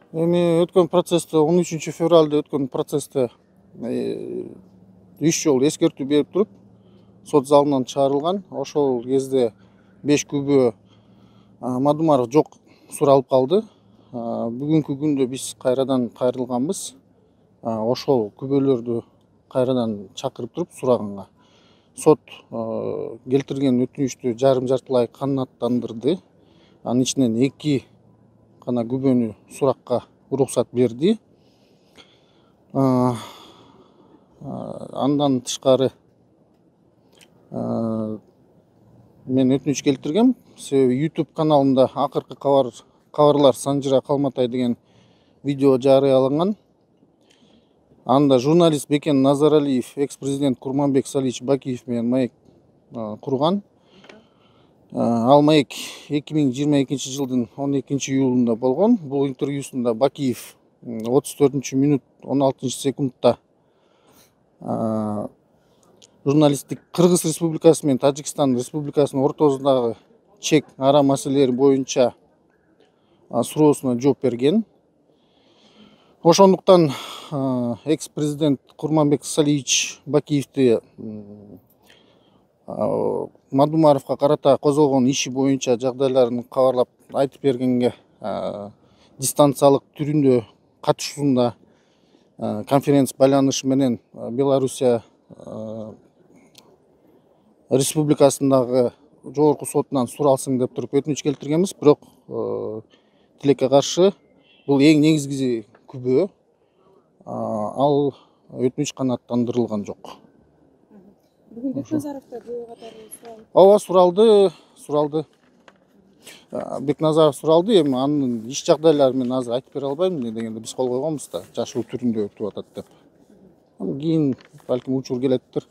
Эми өткөн процессте 13 февралда өткөн процессте 3 жолу эскертүү берип туруп сот залынан чыгарылган. Ошол кезде 5 күбө Мадумаров жок суралып калды. Бүгүнкү күндө биз кайрадан кайрылганбыз. Ошол күбөлөрдү кайрадан чакырып туруп сураганга сот келтирген өтүнүчтү жарым-жартылай канааттандырды. Анын ичинен 2 гана күбөнү суракка уруксат берди. Андан тышкары мен өтүнүч келтиргем. Себеби YouTube каналында акыркы кабарлар Санжира Калматай деген видео жарыяланган. Анда журналист Бекен Назаралиев, экс-президент Курманбек Салиевич Бакиев менен маек курган. Ал маек 2022 жылдын 12 июлунда болгон. Бул интервьюсунда Бакиев 34-мүнөт 16 секундта журналисттик Кыргыз Республикасы менен Тажикстан Республикасынын ортосундагы чек ара маселелери боюнча суроосуна жооп берген. Ошондуктан экс-президент Курманбек Салиевич Бакиевди Мадумаровго карата козголгон иши боюнча жагдайларын кабарлап айтып бергенге дистанциялык түрүндө катышуусунда конференция байланыш менен Белоруссия Республикасындагы жогорку сотунан суралсың деп туруп өтүнүч келтиргенбиз. Бирок тилекке каршы бул эң негизги күбө. Ал өтүнүч канааттандырылган жок. Бүгүн Бекназаровдо бул катары суралып. Ооба, суралды. Бекназаров суралды. Эми анын иш жагдайларын мен азыр айтып бере албайм. Эмне дегенде биз кол койгонбуз да, жашуу түрүндө өтүп атат деп. Кийин балким учур келеттир.